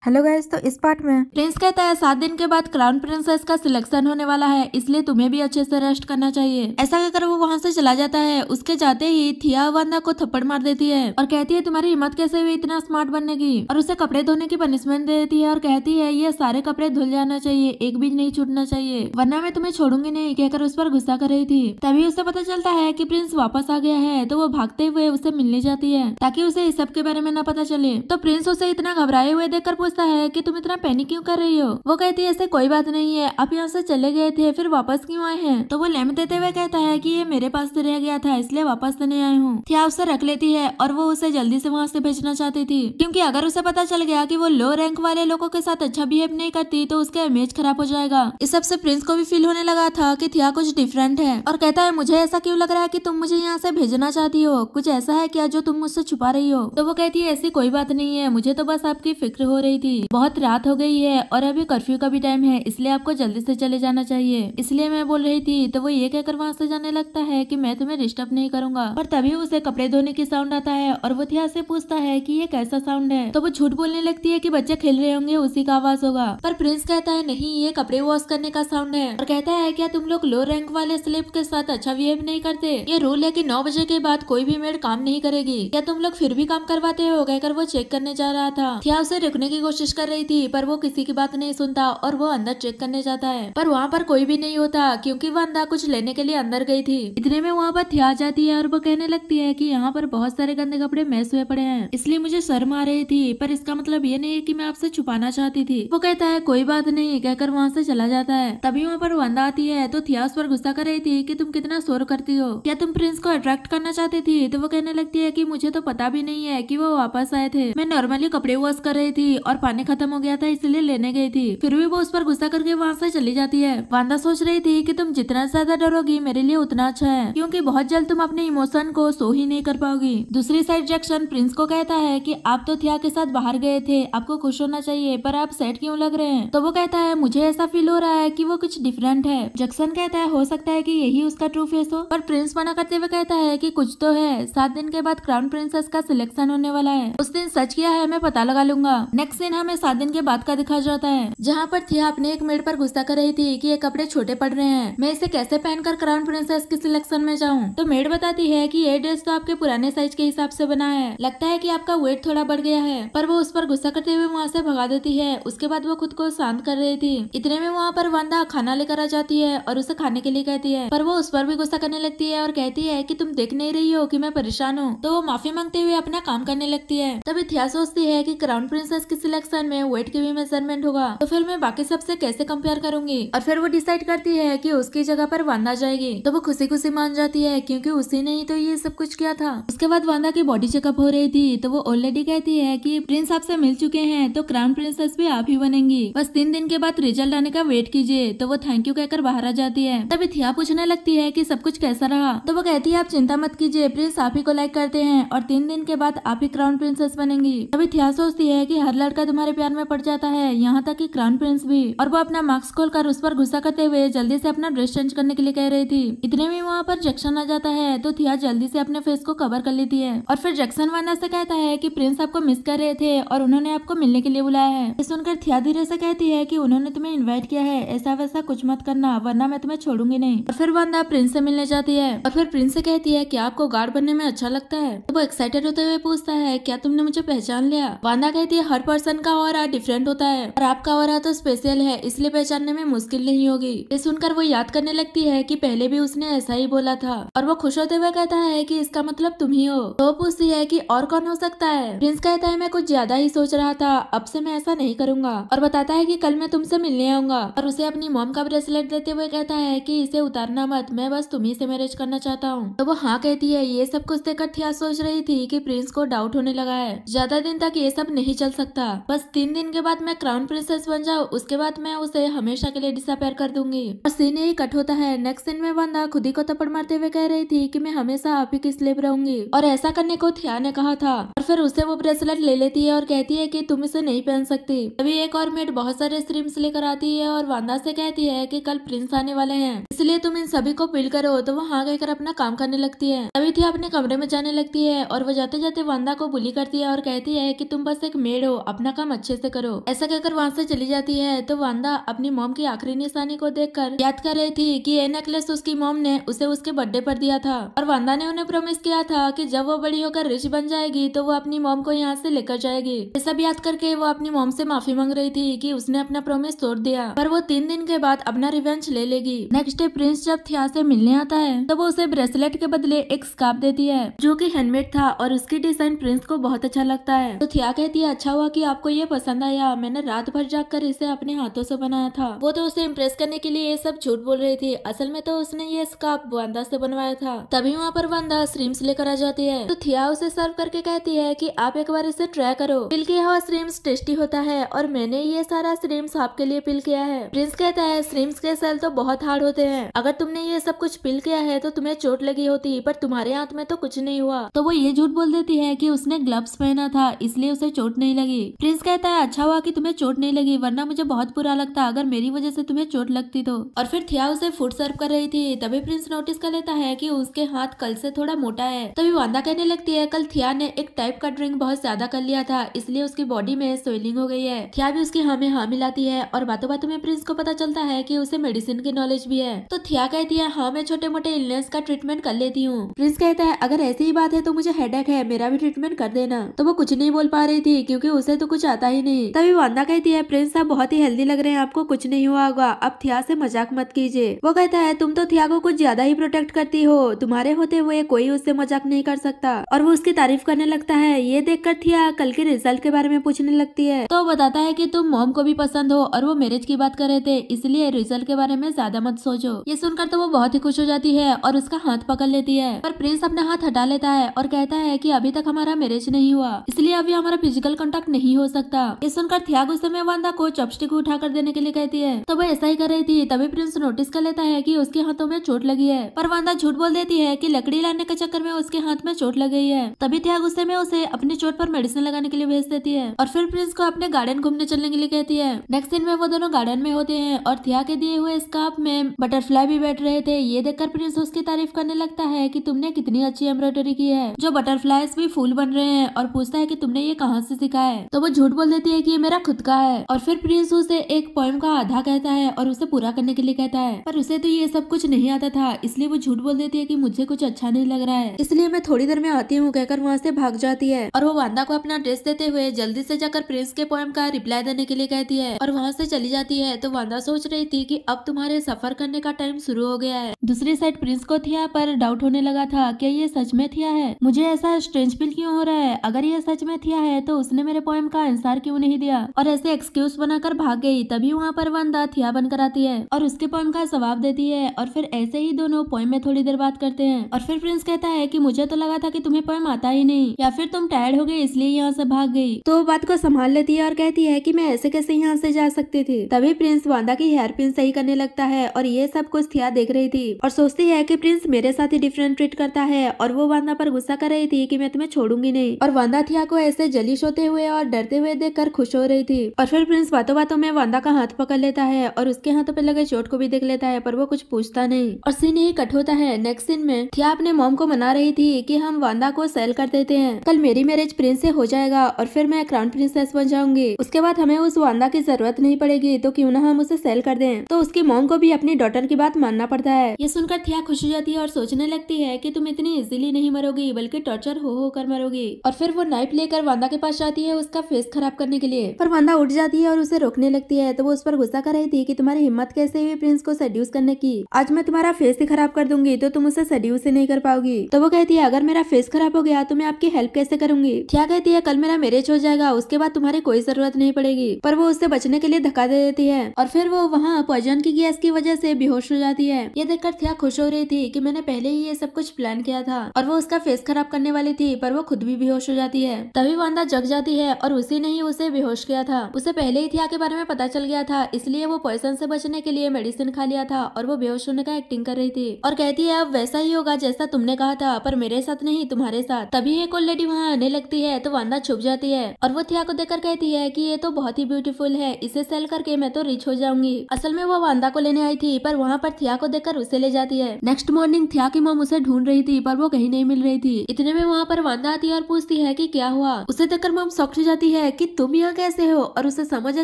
Hello guys, तो इस part में प्रिंस कहता है 7 दिन के बाद क्राउन प्रिंसेस का सिलेक्शन होने वाला है, इसलिए तुम्हें भी अच्छे से रेस्ट करना चाहिए। ऐसा कहकर वो वहाँ से चला जाता है। उसके जाते ही थिया वांदा को थप्पड़ मार देती है और कहती है तुम्हारी हिम्मत कैसे हुई इतना स्मार्ट बनने की, और उसे कपड़े धोने की पनिशमेंट दे देती है और कहती है ये सारे कपड़े धुल जाना चाहिए, एक भी नहीं छूटना चाहिए, वरना मैं तुम्हें छोड़ूंगी नहीं, कहकर उस पर गुस्सा कर रही थी। तभी उसे पता चलता है कि प्रिंस वापस आ गया है, तो वो भागते हुए उसे मिलने जाती है ताकि उसे इस सब के बारे में न पता चले। तो प्रिंस उसे इतना घबराए हुए देखकर पूछता है कि तुम इतना पैनिक क्यों कर रही हो। वो कहती है ऐसे कोई बात नहीं है, आप यहाँ से चले गए थे फिर वापस क्यों आए हैं। तो वो लैम्प देते हुए कहता है कि ये मेरे पास तो रह गया था इसलिए वापस तो नहीं आए हूँ। थिया उसे रख लेती है और वो उसे जल्दी से वहाँ से भेजना चाहती थी, क्योंकि अगर उसे पता चल गया कि वो लो रैंक वाले लोगों के साथ अच्छा बिहेव नहीं करती तो उसका इमेज खराब हो जाएगा। इस सबसे प्रिंस को भी फील होने लगा था कि थिया कुछ डिफरेंट है और कहता है मुझे ऐसा क्यों लग रहा है कि तुम मुझे यहाँ से भेजना चाहती हो, कुछ ऐसा है क्या जो तुम मुझसे छुपा रही हो। तो वो कहती है ऐसी कोई बात नहीं है, मुझे तो बस आपकी फिक्र हो रही थी, बहुत रात हो गई है और अभी कर्फ्यू का भी टाइम है, इसलिए आपको जल्दी से चले जाना चाहिए, इसलिए मैं बोल रही थी। तो वो ये कहकर वहाँ से जाने लगता है कि मैं तुम्हें डिस्टर्ब नहीं करूंगा। पर तभी उसे कपड़े धोने की साउंड आता है और वो थिया से पूछता है कि ये कैसा साउंड है। तो वो झूठ बोलने लगती है कि बच्चे खेल रहे होंगे उसी का आवाज होगा। पर प्रिंस कहता है नहीं, ये कपड़े वॉश करने का साउंड है, और कहता है क्या तुम लोग लो रैंक वाले स्लेव के साथ अच्छा बिहेव नहीं करते। ये रूल है कि 9 बजे के बाद कोई भी मेड काम नहीं करेगी, क्या तुम लोग फिर भी काम करवाते हो, कहकर वो चेक करने जा रहा था। थिया उसे रुकने की कोशिश कर रही थी पर वो किसी की बात नहीं सुनता और वो अंदर चेक करने जाता है, पर वहाँ पर कोई भी नहीं होता क्योंकि वांदा कुछ लेने के लिए अंदर गई थी। इतने में वहाँ पर थिया जाती है और वो कहने लगती है कि यहाँ पर बहुत सारे गंदे कपड़े मैस हुए पड़े हैं, इसलिए मुझे शर्म आ रही थी, पर इसका मतलब ये नहीं है कि मैं आपसे छुपाना चाहती थी। वो कहता है कोई बात नहीं, कहकर वहाँ से चला जाता है। तभी वहाँ पर वांदा आती है तो थिया उस पर गुस्सा कर रही थी कि तुम कितना शोर करती हो, क्या तुम प्रिंस को अट्रैक्ट करना चाहती थी। तो वो कहने लगती है कि मुझे तो पता भी नहीं है कि वो वापस आए थे, मैं नॉर्मली कपड़े वॉश कर रही थी और पानी खत्म हो गया था इसलिए लेने गई थी। फिर भी वो उस पर गुस्सा करके वहाँ से चली जाती है। वांदा सोच रही थी कि तुम जितना ज्यादा डरोगी मेरे लिए उतना अच्छा है, क्योंकि बहुत जल्द तुम अपने इमोशन को सो ही नहीं कर पाओगी। दूसरी साइड जैक्सन प्रिंस को कहता है कि आप तो थिया के साथ बाहर गए थे, आपको खुश होना चाहिए, पर आप सैड क्यों लग रहे हैं। तो वो कहता है मुझे ऐसा फील हो रहा है कि वो कुछ डिफरेंट है। जैक्सन कहता है हो सकता है कि यही उसका ट्रू फेस हो, पर प्रिंस मना करते हुए कहता है कि कुछ तो है, 7 दिन के बाद क्राउन प्रिंसेस का सिलेक्शन होने वाला है, उस दिन सच क्या है मैं पता लगा लूंगा। नेक्स्ट सीन हमें 7 दिन के बाद का दिखा जाता है, जहाँ पर थिया अपने एक मेड पर गुस्सा कर रही थी कि ये कपड़े छोटे पड़ रहे हैं, मैं इसे कैसे पहनकर क्राउन प्रिंसेस की सिलेक्शन में जाऊँ। तो मेड बताती है कि ये ड्रेस तो आपके पुराने साइज के हिसाब से बना है, लगता है कि आपका वेट थोड़ा बढ़ गया है, पर वो उस पर गुस्सा करते हुए वहाँ से भगा देती है। उसके बाद वो खुद को शांत कर रही थी। इतने में वहाँ पर वांदा खाना लेकर आ जाती है और उसे खाने के लिए कहती है, पर वो उस पर भी गुस्सा करने लगती है और कहती है कि तुम देख नहीं रही हो कि मैं परेशान हूँ। तो वो माफी मांगते हुए अपना काम करने लगती है। तभी थिया सोचती है कि क्राउन प्रिंसेस की सिलेक्शन में वेट की भी मेजरमेंट होगा, तो फिर मैं बाकी सबसे कैसे कंपेयर करूंगी, और फिर वो डिसाइड करती है कि उसकी जगह पर वांदा जाएगी। तो वो खुशी खुशी मान जाती है क्योंकि उसी ने ही तो ये सब कुछ किया था। उसके बाद वांदा की बॉडी चेकअप हो रही थी, तो वो ऑलरेडी कहती है कि प्रिंस आपसे मिल चुके हैं तो क्राउन प्रिंसेस भी आप ही बनेंगी, बस 3 दिन के बाद रिजल्ट आने का वेट कीजिए। तो वो थैंक यू कहकर बाहर आ जाती है। तभी थिया पूछने लगती है कि सब कुछ कैसा रहा। तो वो कहती है आप चिंता मत कीजिए, प्रिंस आप ही को लाइक करते हैं और 3 दिन के बाद आप ही क्राउन प्रिंसेस बनेंगी। तभी थिया सोचती है कि हर लड़का तुम्हारे प्यार में पड़ जाता है, यहाँ तक कि क्राउन प्रिंस भी, और वो अपना मास्क खोलकर उस पर गुस्सा करते हुए जल्दी से अपना ड्रेस चेंज करने के लिए कह रही थी। इतने में वहाँ पर जैक्सन आ जाता है तो थिया जल्दी से अपने फेस को कवर कर लेती है, और फिर जैक्सन वांदा से कहता है कि प्रिंस आपको मिस कर रहे थे और उन्होंने आपको मिलने के लिए बुलाया है। ये सुनकर थिया धीरे से कहती है कि उन्होंने तुम्हें इन्वाइट किया है, ऐसा वैसा कुछ मत करना वरना मैं तुम्हें छोड़ूंगी नहीं। और फिर वांदा प्रिंस से मिलने जाती है और फिर प्रिंस से कहती है कि आपको गार्ड बनने में अच्छा लगता है। तो वो एक्साइटेड होते हुए पूछता है क्या तुमने मुझे पहचान लिया। वांदा कहती है हर पर्सन का ऑरा डिफरेंट होता है और आपका ऑरा तो स्पेशल है, इसलिए पहचानने में मुश्किल नहीं होगी। ये सुनकर वो याद करने लगती है कि पहले भी उसने ऐसा ही बोला था, और वो खुश होते हुए कहता है कि इसका मतलब तुम ही हो। तो वो पूछती है कि और कौन हो सकता है। प्रिंस कहता है मैं कुछ ज्यादा ही सोच रहा था, अब से मैं ऐसा नहीं करूंगा, और बताता है कि कल मैं तुमसे मिलने आऊंगा, और उसे अपनी मॉम का ब्रेसलेट देते हुए कहता है कि इसे उतारना मत, मैं बस तुम्ही से मैरिज करना चाहता हूँ। तो वो हाँ कहती है। ये सब कुछ देखकर थिया सोच रही थी कि प्रिंस को डाउट होने लगा है, ज्यादा दिन तक ये सब नहीं चल सकता, बस 3 दिन के बाद मैं क्राउन प्रिंसेस बन जाऊँ, उसके बाद मैं उसे हमेशा के लिए डिसअपेयर कर दूंगी। और सीन ही कट होता है। नेक्स्ट सीन में वांदा खुद ही को थप्पड़ मारते हुए कह रही थी कि मैं हमेशा आप ही की स्लेव रहूंगी, और ऐसा करने को थिया ने कहा था। और फिर उसे वो ब्रेसलेट ले लेती है और कहती है कि तुम इसे नहीं पहन सकती। तभी एक और मेड बहुत सारे स्ट्रीम्स लेकर आती है और वांदा से कहती है कि कल प्रिंस आने वाले हैं, इसलिए तुम इन सभी को पिल करो। तो वो हाँ कहकर अपना काम करने लगती है। तभी थिया अपने कमरे में जाने लगती है और वो जाते जाते वांदा को बुली करती है और कहती है कि तुम बस एक मेड हो, अपना काम अच्छे से करो। ऐसा कहकर वहाँ से चली जाती है। तो वांदा अपनी मॉम की आखिरी निशानी को देखकर याद कर रही थी कि ये नेकलेस उसकी मॉम ने उसे उसके बर्थडे पर दिया था और वांदा ने उन्हें प्रॉमिस किया था कि जब वो बड़ी होकर रिच बन जाएगी तो वो अपनी मॉम को यहाँ से लेकर जाएगी। ये सब याद करके वो अपनी मॉम से माफी मांग रही थी कि उसने अपना प्रॉमिस तोड़ दिया, पर वो 3 दिन के बाद अपना रिवेंज ले लेगी। नेक्स्ट डे प्रिंस जब थिया से मिलने आता है तो वो उसे ब्रेसलेट के बदले एक स्कार्फ देती है जो कि हैंडमेड था और उसकी डिजाइन प्रिंस को बहुत अच्छा लगता है। तो थिया कहती है अच्छा हुआ कि आपको ये पसंद आया, मैंने रात भर जाकर इसे अपने हाथों से बनाया था। वो तो उसे इम्प्रेस करने के लिए ये सब झूठ बोल रही थी, असल में तो उसने ये स्कार्फ वांदा से बनवाया था। तभी वहाँ पर वांदा श्रिम्स लेकर आ जाती है। तो थिया उसे सर्व करके कहती है कि आप एक बार इसे ट्राई करो, पिल किया हुआ श्रिम्स टेस्टी होता है और मैंने ये सारा श्रिम्स आपके लिए पिल किया है। प्रिंस कहता है श्रिम्स के सेल तो बहुत हार्ड होते हैं, अगर तुमने ये सब कुछ पिल किया है तो तुम्हें चोट लगी होती, पर तुम्हारे हाथ में तो कुछ नहीं हुआ। तो वो ये झूठ बोल देती है कि उसने ग्लव्स पहना था इसलिए उसे चोट नहीं लगी। प्रिंस कहता है अच्छा हुआ कि तुम्हें चोट नहीं लगी, वरना मुझे बहुत बुरा लगता अगर मेरी वजह से तुम्हें चोट लगती तो। और फिर थिया उसे फूड सर्व कर रही थी, तभी प्रिंस नोटिस कर लेता है कि उसके हाथ कल से थोड़ा मोटा है। तभी वांदा कहने लगती है कल थिया ने एक टाइप का ड्रिंक बहुत ज्यादा कर लिया था इसलिए उसकी बॉडी में स्वेलिंग हो गई है। थिया भी उसकी हाँ में हाँ मिलाती है और बातों बातों में प्रिंस को पता चलता है कि उसे मेडिसिन की नॉलेज भी है। तो थिया कहती है हाँ मैं छोटे मोटे इलनेस का ट्रीटमेंट कर लेती हूँ। प्रिंस कहता है अगर ऐसी ही बात है तो मुझे हेडेक है, मेरा भी ट्रीटमेंट कर देना। तो वो कुछ नहीं बोल पा रही थी क्योंकि उसे तो कुछ आता ही नहीं। तभी वांदा कहती है प्रिंस आप बहुत ही हेल्दी लग रहे हैं, आपको कुछ नहीं हुआ होगा, अब थिया से मजाक मत कीजिए। वो कहता है तुम तो थिया को कुछ ज्यादा ही प्रोटेक्ट करती हो, तुम्हारे होते हुए कोई उससे मजाक नहीं कर सकता। और वो उसकी तारीफ करने लगता है। ये देखकर थिया कल के रिजल्ट के बारे में पूछने लगती है। तो बताता है कि तुम मॉम को भी पसंद हो और वो मैरिज की बात कर रहे थे, इसलिए रिजल्ट के बारे में ज्यादा मत सोचो। ये सुनकर तो वो बहुत ही खुश हो जाती है और उसका हाथ पकड़ लेती है, पर प्रिंस अपना हाथ हटा लेता है और कहता है कि अभी तक हमारा मैरिज नहीं हुआ इसलिए अभी हमारा फिजिकल कांटेक्ट नहीं हो सकता। ये सुनकर थिया गुस्से में वांदा को चॉपस्टिक उठा कर देने के लिए कहती है। तो वो ऐसा ही कर रही थी, तभी प्रिंस नोटिस कर लेता है कि उसके हाथों में चोट लगी है, पर वांदा झूठ बोल देती है कि लकड़ी लाने के चक्कर में उसके हाथ में चोट लग गई है। तभी थिया गुस्से में उसे अपनी चोट पर मेडिसिन लगाने के लिए भेज देती है और फिर प्रिंस को अपने गार्डन घूमने चलने के लिए कहती है। नेक्स्ट सीन में वो दोनों गार्डन में होते हैं और थिया के दिए हुए स्कार्फ में बटरफ्लाई भी बैठ रहे थे। ये देखकर प्रिंस उसकी तारीफ करने लगता है कि तुमने कितनी अच्छी एम्ब्रॉयडरी की है, जो बटरफ्लाईज भी फूल बन रहे हैं, और पूछता है कि तुमने ये कहाँ से सीखा है। तो वो झूठ बोल देती है कि ये मेरा खुद का है। और फिर प्रिंस उसे एक पोएम का आधा कहता है और उसे पूरा करने के लिए कहता है, पर उसे तो ये सब कुछ नहीं आता था, इसलिए वो झूठ बोल देती है कि मुझे कुछ अच्छा नहीं लग रहा है, इसलिए मैं थोड़ी देर में आती हूँ कहकर वहाँ से भाग जाती है। और वो वांदा को अपना ड्रेस देते हुए जल्दी से जाकर प्रिंस के पोएम का रिप्लाई देने के लिए कहती है और वहाँ से चली जाती है। तो वांदा सोच रही थी कि अब तुम्हारे सफर करने का टाइम शुरू हो गया है। दूसरी साइड प्रिंस को थिया पर डाउट होने लगा था कि ये सच में थिया है, मुझे ऐसा स्ट्रेंज फील क्यों हो रहा है, अगर ये सच में थिया है तो उसने मेरे पोएम का आंसर क्यों नहीं दिया, और ऐसे एक्सक्यूज बनाकर भाग गई। तभी वहाँ पर वांदा थिया बनकर आती है और उसके पोएम का जवाब देती है और फिर ऐसे ही दोनों पोएम में थोड़ी देर बात करते हैं। और फिर प्रिंस कहता है कि मुझे तो लगा था कि तुम्हें पोएम आता ही नहीं, या फिर तुम टायर्ड हो गई इसलिए यहाँ से भाग गई। तो बात को संभाल लेती है और कहती है कि मैं ऐसे कैसे यहाँ से जा सकती थी। तभी प्रिंस वांदा की हेयर पिन सही करने लगता है और ये सब कुछ थिया देख रही थी और सोचती है कि प्रिंस मेरे साथ ही डिफरेंट ट्रीट करता है, और वो वांदा पर गुस्सा कर रही थी कि मैं तुम्हें छोड़ूंगी नहीं। और वांदा थिया को ऐसे जलिश होते हुए और डरते हुए देखकर खुश हो रही थी। और फिर प्रिंस बातों बातों में वांदा का हाथ पकड़ लेता है और उसके हाथों पे लगे चोट को भी देख लेता है, पर वो कुछ पूछता नहीं। और सीन यही कट होता है। नेक्स्ट सीन में थिया अपने मॉम को मना रही थी कि हम वांदा को सेल कर देते हैं, कल मेरी मैरिज प्रिंस से हो जाएगा और फिर मैं क्राउन प्रिंसेस बन जाऊंगी, उसके बाद हमें उस वांदा की जरूरत नहीं पड़ेगी, तो क्यों ना हम उसे सेल कर दें। तो उसकी मॉम को भी अपनी डॉटर की बात मानना पड़ता है। ये सुनकर थिया खुश हो जाती है और सोचने लगती है कि तुम इतनी इजीली नहीं मरोगी, बल्कि टॉर्चर हो कर मरोगी। और फिर वो नाइफ लेकर वांदा के पास जाती है उसका फेस खराब करने के लिए, पर वांदा उठ जाती है और उसे रोकने लगती है। तो वो उस पर गुस्सा कर रही थी कि तुम्हारी हिम्मत कैसे हुई प्रिंस को सेड्यूस करने की, आज मैं तुम्हारा फेस ही खराब कर दूंगी तो तुम उसे सेड्यूस ही नहीं कर पाओगी। तो वो कहती है अगर मेरा फेस खराब हो गया तो मैं आपकी हेल्प कैसे करूंगी। थिया कहती है कल मेरा मैरिज हो जाएगा, उसके बाद तुम्हारी कोई जरूरत नहीं पड़ेगी, पर वो उससे बचने के लिए धक्का दे देती है और फिर वो वहाँ पॉइजन की गैस की वजह से बेहोश हो जाती है। ये देखकर थिया खुश हो रही थी कि मैंने पहले ही ये सब कुछ प्लान किया था, और वो उसका फेस खराब करने वाली थी, पर वो खुद भी बेहोश हो जाती है। तभी वांदा जग जाती है और उसी ने ही उसे बेहोश किया था। उसे पहले ही थिया के बारे में पता चल गया था, इसलिए वो पॉइजन से बचने के लिए मेडिसिन खा लिया था और वो बेहोश होने का एक्टिंग कर रही थी और कहती है अब वैसा ही होगा जैसा तुमने कहा था, पर मेरे साथ नहीं तुम्हारे साथ। तभी एक और लेडी वहाँ आने लगती है तो वांदा छुप जाती है और वो थिया को देखकर कहती है कि ये तो बहुत ही ब्यूटीफुल है, इसे सेल करके मैं तो रिच हो जाऊंगी। असल में वो वांदा को लेने आई थी, पर वहाँ पर थिया को देखकर उसे ले जाती है। नेक्स्ट मॉर्निंग थिया की मॉम उसे ढूंढ रही थी, पर वो कहीं नहीं मिल रही थी। इतने में वहाँ पर वांदा आती है और पूछती है कि क्या हुआ। उसे देखकर मॉम शॉक्ड हो जाती है कि तुम यहाँ कैसे हो, और उसे समझ आ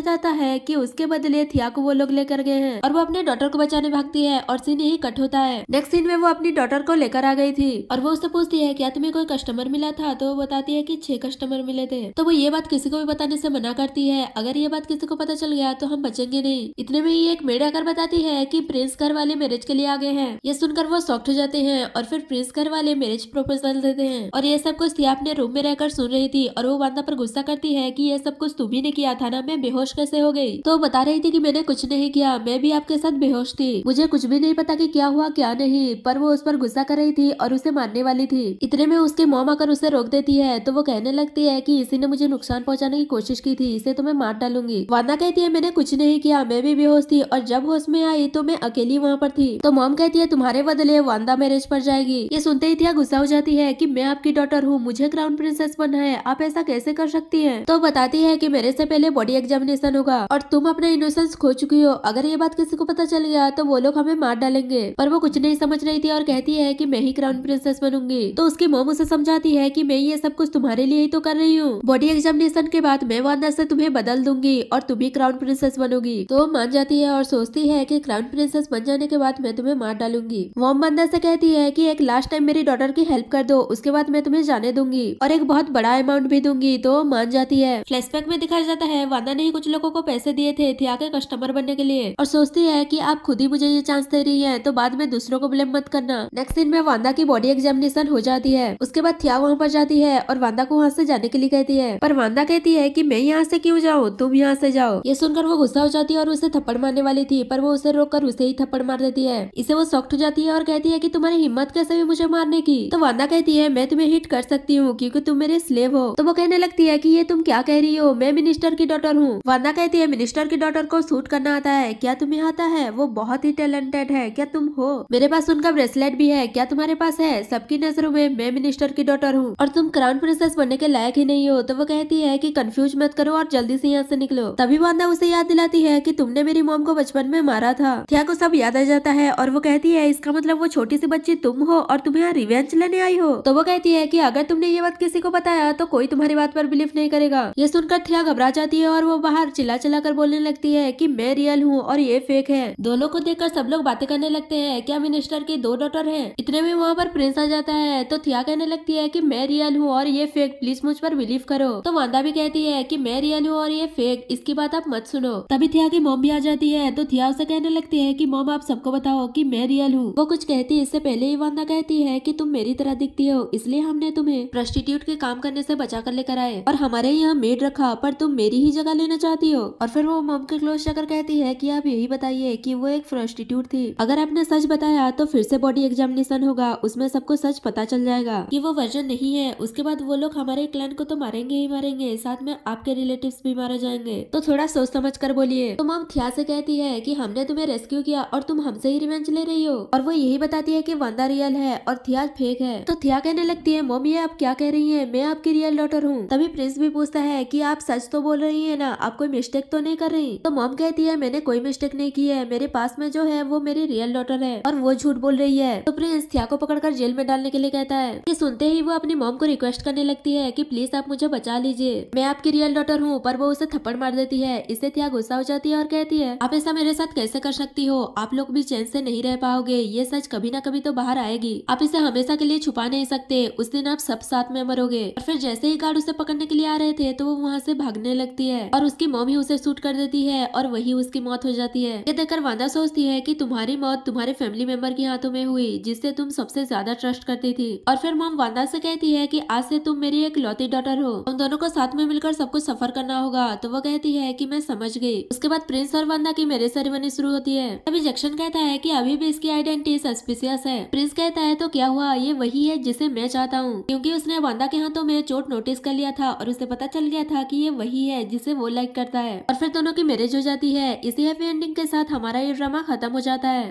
जाता है कि उसके बदले थिया को वो लोग लेकर गए हैं और वो अपने डॉटर को बचाने भागती है और सीन यही कट होता है। नेक्स्ट सीन में वो अपनी डॉटर को लेकर आ गई थी और वो उससे पूछती है क्या तुम्हें कोई कस्टमर मिला था, तो वो बताती है कि 6 कस्टमर मिले थे। तो वो ये बात किसी को भी बताने से मना करती है, अगर ये बात किसी को पता चल गया तो हम बचेंगे नहीं। इतने में ही एक मेड आकर बताती है कि प्रिंस घर वाले मैरिज के लिए आ गए हैं। ये सुनकर वो शॉक्ड हो जाते हैं और फिर प्रिंस घर वाले मैरिज प्रपोजल देते हैं और ये सब कुछ थिया अपने रूम में रहकर सुन रही थी और वो वांदा पर गुस्सा करती है कि ये सब कुछ तुम ही ने किया था ना, मैं बेहोश कैसे हो गई। तो बता रही थी कि मैंने कुछ नहीं किया, मैं भी आपके साथ बेहोश थी, मुझे कुछ भी नहीं पता कि क्या हुआ क्या नहीं, पर वो उस पर गुस्सा कर रही थी और उसे मारने वाली थी। इतने में उसके मॉम आकर उसे रोक देती है तो वो कहने लगती है कि इसी ने मुझे नुकसान पहुंचाने की कोशिश की थी, इसे तो मैं मार डालूंगी। वांदा कहती है मैंने कुछ नहीं किया, मैं भी बेहोश थी और जब होश में आई तो मैं अकेली वहाँ पर थी। तो मॉम कहती है तुम्हारे बदले वांदा मैरिज पर जाएगी। ये सुनते ही थिया गुस्सा हो जाती है कि मैं आपकी डॉटर हूँ, मुझे क्राउन प्रिंसेस बनना है, आप ऐसा कैसे कर सकती है। तो बताती है कि मेरे से पहले बॉडी एग्जामिनेशन होगा और तुम अपना इनोसेंस खो चुकी हो, अगर ये बात किसी को पता चल गया तो वो लोग हमें मार डालेंगे। पर वो कुछ नहीं समझ रही थी और कहती है कि मैं ही क्राउन प्रिंसेस बनूंगी। तो उसकी मॉम उसे समझाती है कि मैं ये सब कुछ तुम्हारे लिए ही तो कर रही हूँ, बॉडी एग्जामिनेशन के बाद मैं वांदा से तुम्हें बदल दूंगी और तुम ही क्राउन प्रिंसेस बनोगी। तो मान जाती है और सोचती है कि क्राउन प्रिंसेस बन जाने के बाद मैं तुम्हें मार डालूंगी। मॉम वांदा से कहती है कि एक लास्ट टाइम मेरी डॉटर की हेल्प कर दो, उसके बाद मैं तुम्हें जाने दूंगी और एक बहुत बड़ा अमाउंट भी दूंगी। तो मान जाती है। फ्लैशबैक में दिखाया जाता है वांदा ने ही कुछ लोगों को पैसे दिए थे थिया के कस्टमर बनने के लिए और सोचती है कि आप खुद ही मुझे ये चांस दे रही है तो बाद में दूसरों को ब्लेम मत करना। नेक्स्ट सीन में वांदा की बॉडी एग्जामिनेशन हो जाती है। उसके बाद थिया वहाँ पर जाती है और वांदा को वहाँ से जाने के लिए कहती है, पर वांदा कहती है कि मैं यहाँ से क्यों जाऊँ, तुम यहाँ से जाओ। ये सुनकर वो गुस्सा हो जाती है और उसे थप्पड़ मारने वाली थी पर वो उसे रोककर उसे ही थप्पड़ मार देती है। इसे वो शॉक्ड हो जाती है और कहती है कि तुम्हारी हिम्मत कैसे हुई मुझे मारने की। तो वांदा कहती है मैं तुम्हें हिट कर सकती हूँ क्योंकि तुम मेरे स्लेव हो। तो वो कहने लगती है कि ये तुम क्या कह रही हो, मैं मिनिस्टर की डॉटर हूँ। वांदा कहती है मिनिस्टर की डॉटर को सूट करना आता है क्या, तुम्हें आता है, वो बहुत ही टैलेंटेड है क्या तुम हो, मेरे पास उनका ब्रेसलेट भी है क्या तुम्हारे पास है, सबकी नजरों में मैं मिनिस्टर की डॉटर हूँ और तुम क्राउन प्रिंसेस बनने के लायक ही नहीं हो। तो वो कहती है कि कंफ्यूज मत करो और जल्दी से यहाँ से निकलो। तभी वांदा उसे याद दिलाती है कि तुमने मेरी मॉम को बचपन में मारा था। थिया को सब याद आ जाता है और वो कहती है इसका मतलब वो छोटी सी बच्ची तुम हो और तुम यहाँ रिवेंज लेने आई हो। तो वो कहती है कि अगर तुमने ये बात किसी को बताया तो कोई तुम्हारी बात पर बिलीव नहीं करेगा। ये सुनकर थिया घबरा जाती है और वो बाहर चिल्ला चिल्ला कर बोलने लगती है कि मैं रियल हूँ और ये फेक है। दोनों को देखकर सब लोग बातें करने लगते हैं, क्या मिनिस्टर की 2 डॉटर हैं। इतने में वहाँ पर प्रिंस आ जाता है तो थिया कहने लगती है कि मैं रियल हूँ और ये फेक, प्लीज मुझ पर बिलीव करो। तो वांदा भी कहती है कि मैं रियल हूँ और ये फेक, इसकी बात आप मत सुनो। तभी थिया की मॉम भी आ जाती है तो थिया उसे कहने लगती है कि मॉम आप सबको बताओ कि मैं रियल हूँ। वो कुछ कहती है इससे पहले ही वांदा कहती है कि तुम मेरी तरह दिखती हो इसलिए हमने तुम्हें प्रोस्टिट्यूट के काम करने से बचा कर लेकर आए और हमारे यहाँ मेड रखा, पर तुम मेरी ही जगह लेना चाहती हो। और फिर वो मॉम के क्लोज जाकर कहती है कि आप यही बताइए कि वो एक प्रोस्टिट्यूट थी, अगर आपने सच बताया तो फिर से बॉडी एग्जामिनेशन होगा, उसमें सबको सच पता चल जाएगा कि वो वर्जन नहीं है। उसके बाद वो लोग हमारे क्लैन को तो मारेंगे ही मारेंगे, साथ में आपके रिलेटिव्स भी मारे जाएंगे, तो थोड़ा सोच समझ कर बोलिए। तो मॉम थिया से कहती है कि हमने तुम्हें रेस्क्यू किया और तुम हमसे ही रिवेंज ले रही हो। और वो यही बताती है कि वांदा रियल है और थिया फेक है। तो थिया कहने लगती है मॉम ये आप क्या कह रही है, मैं आपकी रियल डॉटर हूँ। तभी प्रिंस भी पूछता है कि आप सच तो बोल रही है ना, आप कोई मिस्टेक तो नहीं कर रही। तो मॉम कहती है मैंने कोई मिस्टेक नहीं की है, मेरे पास में जो है वो मेरी रियल डॉटर है और वो झूठ बोल रही है। तो प्रिंस थिया को पकड़कर जेल में डालने के लिए कहता है। ये सुनते ही वो अपनी मॉम को रिक्वेस्ट करने लगती है कि प्लीज आप मुझे बचा लीजिए, मैं आपकी रियल डॉटर हूँ, पर वो उसे थप्पड़ मार देती है। इससे थिया गुस्सा हो जाती है और कहती है आप ऐसा मेरे साथ कैसे कर सकती हो, आप लोग भी चैन से नहीं रह पाओगे, ये सच कभी ना कभी तो बाहर आएगी, आप इसे हमेशा के लिए छुपा नहीं सकते, उस दिन आप सब साथ में मरोगे। और फिर जैसे ही गार्ड उसे पकड़ने के लिए आ रहे थे तो वो वहाँ से भागने लगती है और उसकी मॉम ही उसे शूट कर देती है और वही उसकी मौत हो जाती है। ये देखकर वांदा सोचती है कि तुम्हारी मौत तुम्हारे फैमिली मेंबर के हाथों में हुई जिससे तुम सबसे ज्यादा ट्रस्ट करती थी। और फिर मॉम वांदा से कहती है कि आज से तुम मेरी एक लौती डॉटर हो, हम दोनों को साथ में मिलकर सब कुछ सफर करना होगा। तो वो कहती है कि मैं समझ गई। उसके बाद प्रिंस और वांदा की मैरिज सेरेमनी शुरू होती है। तभी जैक्सन कहता है कि अभी भी इसकी आइडेंटिटी सस्पिशियस है। प्रिंस कहता है तो क्या हुआ, ये वही है जिसे मैं चाहता हूँ, क्योंकि उसने वांदा के हाथों में चोट नोटिस कर लिया था और उसे पता चल गया था कि ये वही है जिसे वो लाइक करता है। और फिर दोनों की मैरिज हो जाती है। इसी हैप्पी एंडिंग के साथ हमारा ये ड्रामा खत्म हो जाता है।